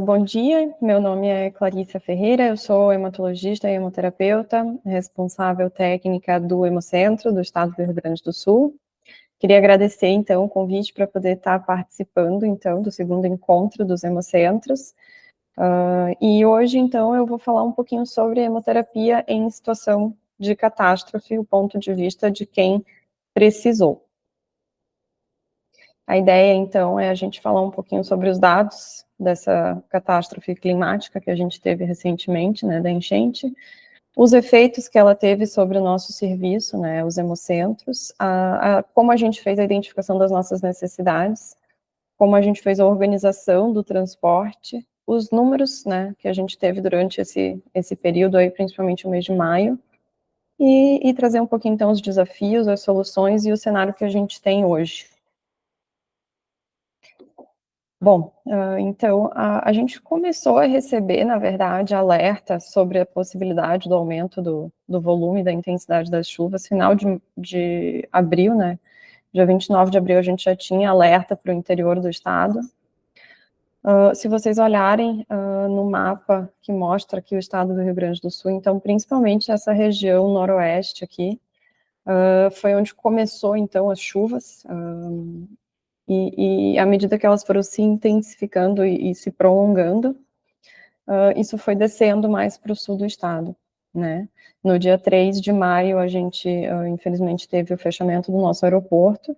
Bom dia, meu nome é Clarissa Ferreira, eu sou hematologista e hemoterapeuta, responsável técnica do Hemocentro do Estado do Rio Grande do Sul. Queria agradecer, então, o convite para poder estar participando, então, do segundo encontro dos hemocentros. E hoje, então, eu vou falar um pouquinho sobre hemoterapia em situação de catástrofe, o ponto de vista de quem precisou. A ideia, então, é a gente falar um pouquinho sobre os dados dessa catástrofe climática que a gente teve recentemente, né, da enchente, os efeitos que ela teve sobre o nosso serviço, né, os hemocentros, como a gente fez a identificação das nossas necessidades, como a gente fez a organização do transporte, os números, né, que a gente teve durante esse período aí, principalmente o mês de maio, e trazer um pouquinho, então, os desafios, as soluções e o cenário que a gente tem hoje. Bom, então, a gente começou a receber, na verdade, alerta sobre a possibilidade do aumento do volume, da intensidade das chuvas, final de abril, né? Dia 29 de abril a gente já tinha alerta para o interior do estado. Se vocês olharem no mapa que mostra aqui o estado do Rio Grande do Sul, então, principalmente essa região noroeste aqui, foi onde começou, então, as chuvas, e à medida que elas foram se intensificando e se prolongando, isso foi descendo mais para o sul do estado, né? No dia 3 de maio, a gente, infelizmente, teve o fechamento do nosso aeroporto.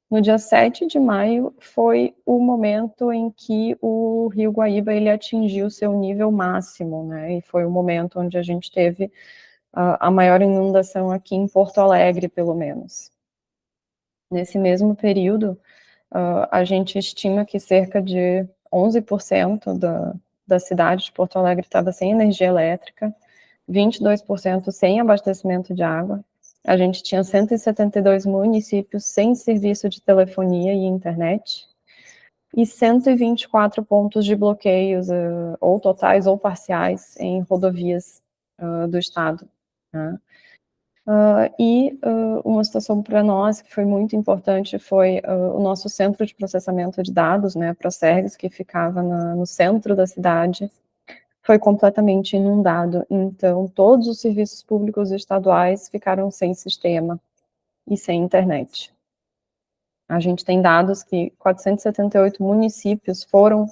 No dia 7 de maio, foi o momento em que o Rio Guaíba, ele atingiu seu nível máximo, né? E foi o momento onde a gente teve a maior inundação aqui em Porto Alegre, pelo menos. Nesse mesmo período, a gente estima que cerca de 11% da cidade de Porto Alegre estava sem energia elétrica, 22% sem abastecimento de água. A gente tinha 172 municípios sem serviço de telefonia e internet, e 124 pontos de bloqueios, ou totais ou parciais, em rodovias do estado, né? Uma situação para nós que foi muito importante foi o nosso centro de processamento de dados, né, Procergs, que ficava no centro da cidade, foi completamente inundado. Então, todos os serviços públicos estaduais ficaram sem sistema e sem internet. A gente tem dados que 478 municípios foram,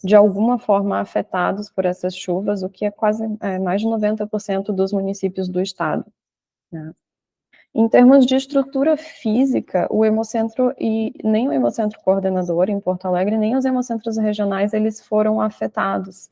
de alguma forma, afetados por essas chuvas, o que é quase mais de 90% dos municípios do estado, né? Em termos de estrutura física, o Hemocentro e nem o Hemocentro coordenador em Porto Alegre, nem os hemocentros regionais, eles foram afetados.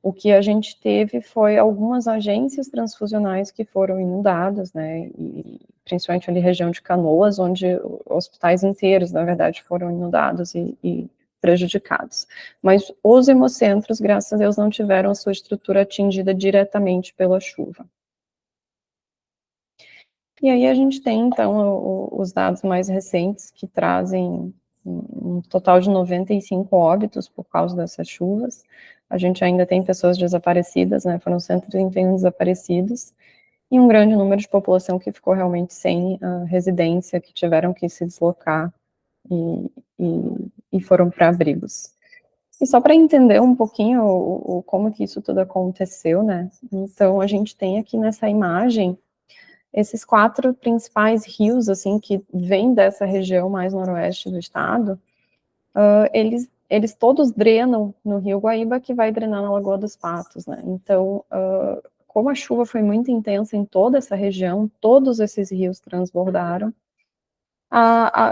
O que a gente teve foi algumas agências transfusionais que foram inundadas, né, e principalmente ali região de Canoas, onde hospitais inteiros, na verdade, foram inundados e prejudicados. Mas os hemocentros, graças a Deus, não tiveram a sua estrutura atingida diretamente pela chuva. E aí a gente tem, então, os dados mais recentes que trazem um total de 95 óbitos por causa dessas chuvas. A gente ainda tem pessoas desaparecidas, né, foram 131 desaparecidos, e um grande número de população que ficou realmente sem residência, que tiveram que se deslocar e foram para abrigos. E só para entender um pouquinho como que isso tudo aconteceu, né, então a gente tem aqui nessa imagem esses 4 principais rios, assim, que vêm dessa região mais noroeste do estado, eles todos drenam no Rio Guaíba, que vai drenar na Lagoa dos Patos, né? Então, como a chuva foi muito intensa em toda essa região, todos esses rios transbordaram,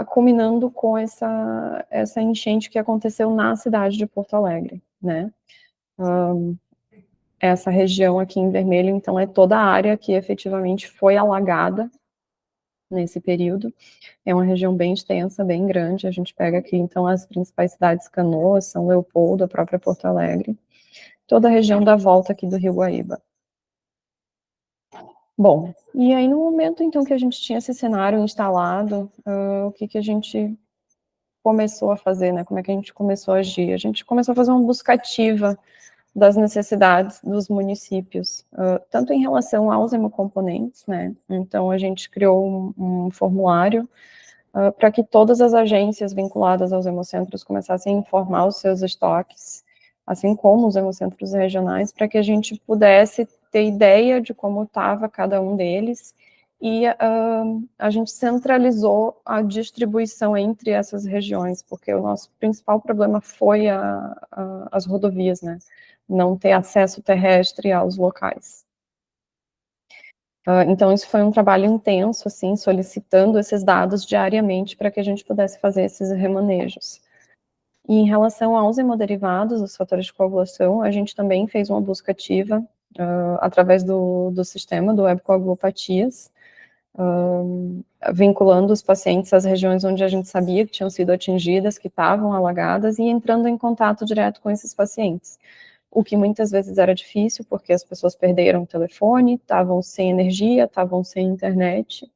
culminando com essa enchente que aconteceu na cidade de Porto Alegre, né? Essa região aqui em vermelho, então, é toda a área que efetivamente foi alagada nesse período. É uma região bem extensa, bem grande. A gente pega aqui, então, as principais cidades: Canoas, São Leopoldo, a própria Porto Alegre, toda a região da volta aqui do Rio Guaíba. Bom, e aí no momento, então, que a gente tinha esse cenário instalado, o que a gente começou a fazer, né? Como é que a gente começou a agir? A gente começou a fazer uma busca ativa das necessidades dos municípios, tanto em relação aos hemocomponentes, né? Então, a gente criou um formulário para que todas as agências vinculadas aos hemocentros começassem a informar os seus estoques assim como os hemocentros regionais, para que a gente pudesse ter ideia de como estava cada um deles, e a gente centralizou a distribuição entre essas regiões, porque o nosso principal problema foi as rodovias, né? Não ter acesso terrestre aos locais. Então, isso foi um trabalho intenso, assim, solicitando esses dados diariamente para que a gente pudesse fazer esses remanejos. E em relação aos hemoderivados, os fatores de coagulação, a gente também fez uma busca ativa através do sistema do webcoagulopatias, vinculando os pacientes às regiões onde a gente sabia que tinham sido atingidas, que estavam alagadas, e entrando em contato direto com esses pacientes. O que muitas vezes era difícil, porque as pessoas perderam o telefone, estavam sem energia, estavam sem internet.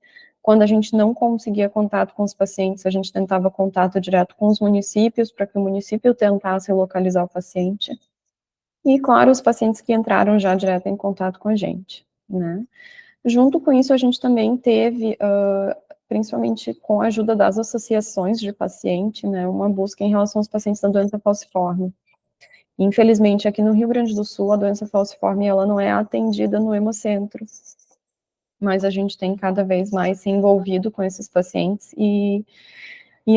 Quando a gente não conseguia contato com os pacientes, a gente tentava contato direto com os municípios, para que o município tentasse localizar o paciente. E, claro, os pacientes que entraram já direto em contato com a gente, né? Junto com isso, a gente também teve, principalmente com a ajuda das associações de paciente, né, uma busca em relação aos pacientes da doença falciforme. Infelizmente, aqui no Rio Grande do Sul, a doença falciforme, ela não é atendida no hemocentro, mas a gente tem cada vez mais se envolvido com esses pacientes e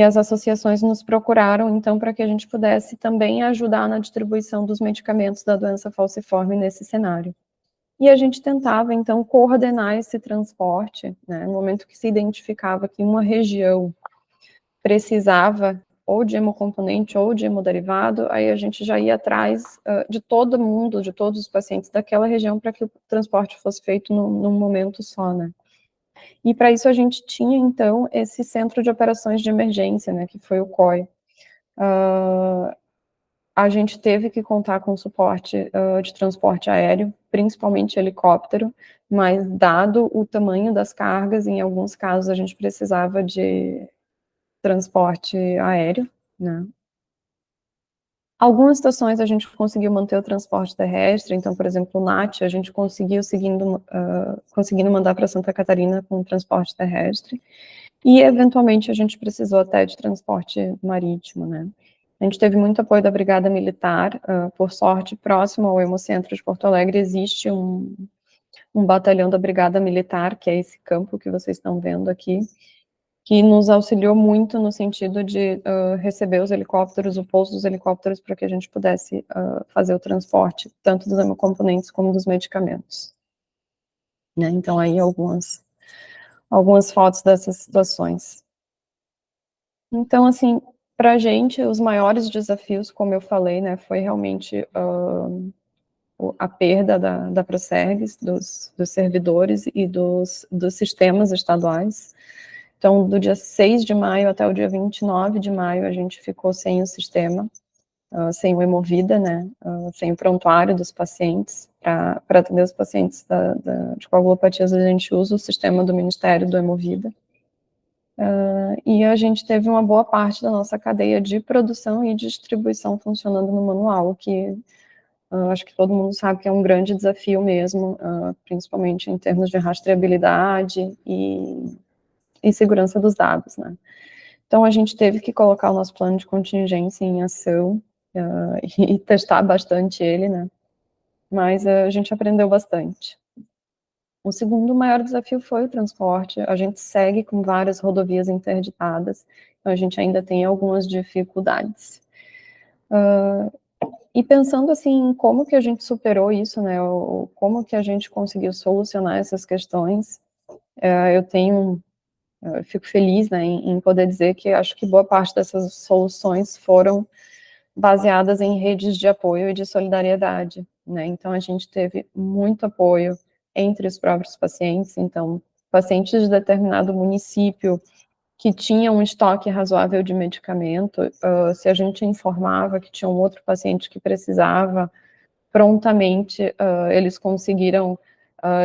as associações nos procuraram, então, para que a gente pudesse também ajudar na distribuição dos medicamentos da doença falciforme nesse cenário. E a gente tentava, então, coordenar esse transporte, né, no momento que se identificava que uma região precisava ou de hemocomponente ou de hemoderivado, aí a gente já ia atrás de todo mundo, de todos os pacientes daquela região, para que o transporte fosse feito num momento só, né. E para isso a gente tinha, então, esse centro de operações de emergência, né, que foi o COI. A gente teve que contar com suporte de transporte aéreo, principalmente helicóptero, mas dado o tamanho das cargas, em alguns casos a gente precisava de transporte aéreo, né. Algumas estações a gente conseguiu manter o transporte terrestre, então, por exemplo, o NAT, a gente conseguiu conseguindo mandar para Santa Catarina com transporte terrestre, e eventualmente a gente precisou até de transporte marítimo, né. A gente teve muito apoio da Brigada Militar, por sorte, próximo ao Hemocentro de Porto Alegre existe um batalhão da Brigada Militar, que é esse campo que vocês estão vendo aqui, que nos auxiliou muito no sentido de receber os helicópteros, o pouso dos helicópteros, para que a gente pudesse fazer o transporte, tanto dos hemocomponentes como dos medicamentos. Né? Então, aí algumas fotos dessas situações. Então, assim, para a gente, os maiores desafios, como eu falei, né, foi realmente a perda da Procergs, dos servidores e dos sistemas estaduais. Então, do dia 6 de maio até o dia 29 de maio, a gente ficou sem o sistema, sem o Hemovida, né, sem o prontuário dos pacientes. Para atender os pacientes de coagulopatias, a gente usa o sistema do Ministério do Hemovida. E a gente teve uma boa parte da nossa cadeia de produção e distribuição funcionando no manual, que acho que todo mundo sabe que é um grande desafio mesmo, principalmente em termos de rastreabilidade e segurança dos dados, né. Então, a gente teve que colocar o nosso plano de contingência em ação, e testar bastante ele, né, mas a gente aprendeu bastante. O segundo maior desafio foi o transporte. A gente segue com várias rodovias interditadas, então a gente ainda tem algumas dificuldades. E pensando, assim, em como que a gente superou isso, né, ou como que a gente conseguiu solucionar essas questões, eu fico feliz, né, em poder dizer que acho que boa parte dessas soluções foram baseadas em redes de apoio e de solidariedade, né, então a gente teve muito apoio entre os próprios pacientes, então, pacientes de determinado município que tinham um estoque razoável de medicamento, se a gente informava que tinha um outro paciente que precisava, prontamente eles conseguiram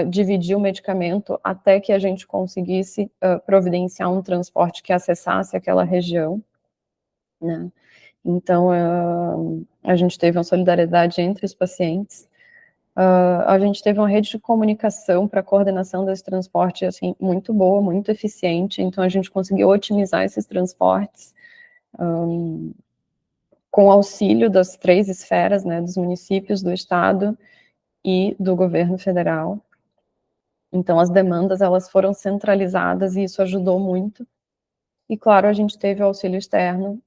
dividir o medicamento até que a gente conseguisse providenciar um transporte que acessasse aquela região, né? Então, a gente teve uma solidariedade entre os pacientes. A gente teve uma rede de comunicação para coordenação desse transporte, assim, muito boa, muito eficiente, então a gente conseguiu otimizar esses transportes, com auxílio das 3 esferas, né, dos municípios, do estado e do governo federal. Então, as demandas, elas foram centralizadas e isso ajudou muito. E, claro, a gente teve o auxílio externo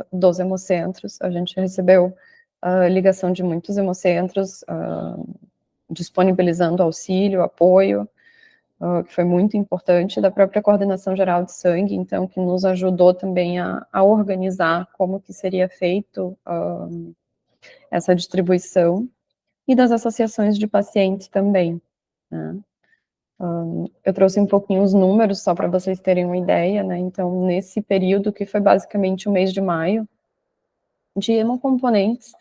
dos hemocentros, a gente recebeu ligação de muitos hemocentros disponibilizando auxílio, apoio, que foi muito importante, da própria Coordenação Geral de Sangue, então, que nos ajudou também a organizar como que seria feito essa distribuição, e das associações de pacientes também, né? Eu trouxe um pouquinho os números, só para vocês terem uma ideia, né? Então, nesse período, que foi basicamente o mês de maio, de hemocomponentes,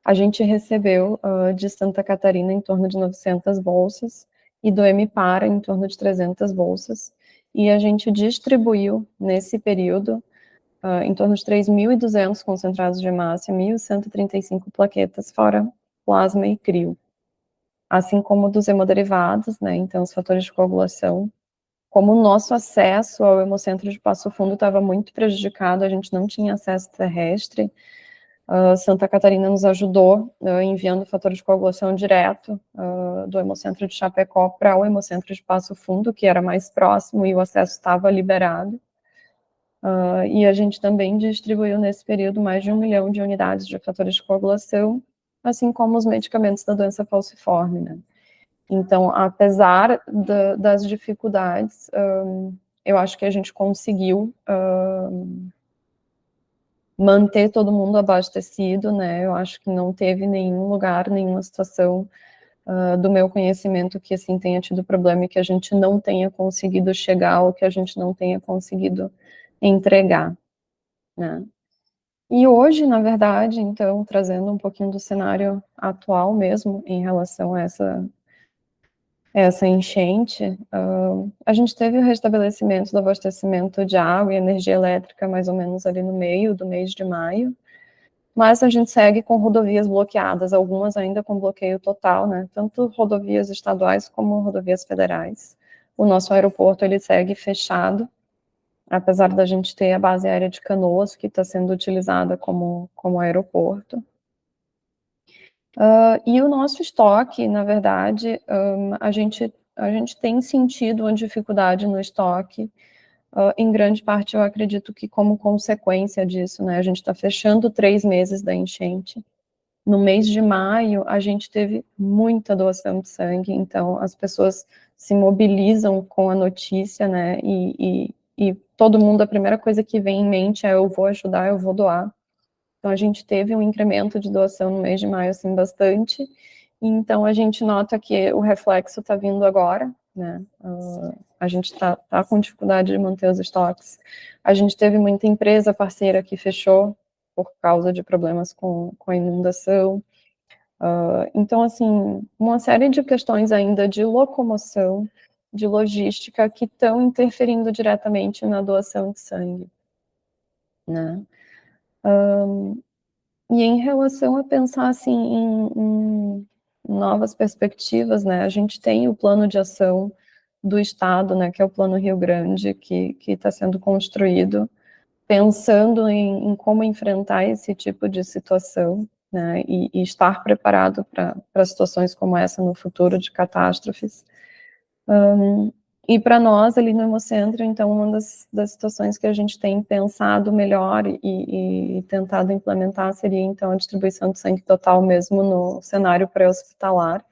a gente recebeu de Santa Catarina em torno de 900 bolsas, e do MPAR em torno de 300 bolsas, e a gente distribuiu, nesse período, em torno de 3.200 concentrados de hemácia, 1.135 plaquetas, fora plasma e crio, assim como dos hemoderivados, né, então os fatores de coagulação. Como o nosso acesso ao Hemocentro de Passo Fundo estava muito prejudicado, a gente não tinha acesso terrestre, Santa Catarina nos ajudou enviando fator de coagulação direto do Hemocentro de Chapecó para o Hemocentro de Passo Fundo, que era mais próximo e o acesso estava liberado. E a gente também distribuiu nesse período mais de 1 milhão de unidades de fatores de coagulação, assim como os medicamentos da doença falciforme, né? Então, apesar das dificuldades, eu acho que a gente conseguiu manter todo mundo abastecido, né? Eu acho que não teve nenhum lugar, nenhuma situação do meu conhecimento que, assim, tenha tido problema e que a gente não tenha conseguido chegar ou que a gente não tenha conseguido entregar, né? E hoje, na verdade, então, trazendo um pouquinho do cenário atual mesmo, em relação a essa enchente, a gente teve o restabelecimento do abastecimento de água e energia elétrica mais ou menos ali no meio do mês de maio, mas a gente segue com rodovias bloqueadas, algumas ainda com bloqueio total, né, tanto rodovias estaduais como rodovias federais. O nosso aeroporto, ele segue fechado, apesar da gente ter a base aérea de Canoas, que está sendo utilizada como aeroporto. E o nosso estoque, na verdade, a gente tem sentido uma dificuldade no estoque, em grande parte eu acredito que como consequência disso, né, a gente está fechando 3 meses da enchente. No mês de maio, a gente teve muita doação de sangue, então as pessoas se mobilizam com a notícia, né, e todo mundo, a primeira coisa que vem em mente é: eu vou ajudar, eu vou doar. Então, a gente teve um incremento de doação no mês de maio, assim, bastante, então a gente nota que o reflexo está vindo agora, né, a gente está com dificuldade de manter os estoques. A gente teve muita empresa parceira que fechou por causa de problemas com a inundação. Então, assim, uma série de questões ainda de locomoção, de logística, que estão interferindo diretamente na doação de sangue, né. E em relação a pensar, assim, em novas perspectivas, né, a gente tem o plano de ação do estado, né, que é o Plano Rio Grande, que está sendo construído, pensando em como enfrentar esse tipo de situação, né, e estar preparado para situações como essa no futuro, de catástrofes. E para nós, ali no Hemocentro, então, uma das situações que a gente tem pensado melhor e tentado implementar seria, então, a distribuição de sangue total mesmo no cenário pré-hospitalar.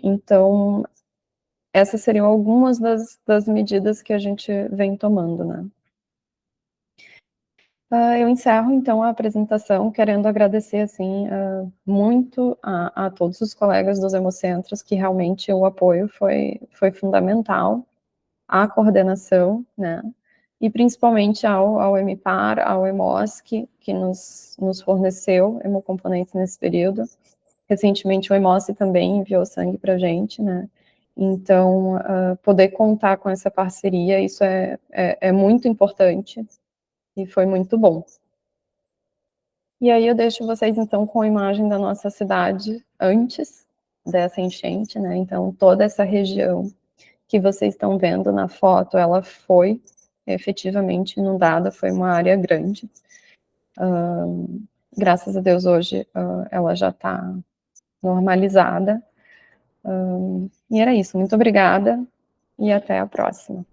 Então, essas seriam algumas das medidas que a gente vem tomando, né. Eu encerro, então, a apresentação querendo agradecer, assim, muito a todos os colegas dos hemocentros, que realmente o apoio foi fundamental, à coordenação, né, e principalmente ao MPAR, ao Hemosc, que nos forneceu hemocomponentes nesse período. Recentemente o Hemosc também enviou sangue para a gente, né, então, poder contar com essa parceria, isso é muito importante, e foi muito bom. E aí eu deixo vocês, então, com a imagem da nossa cidade antes dessa enchente, né, então toda essa região que vocês estão vendo na foto, ela foi efetivamente inundada, foi uma área grande. Graças a Deus hoje ela já está normalizada. E era isso, muito obrigada e até a próxima.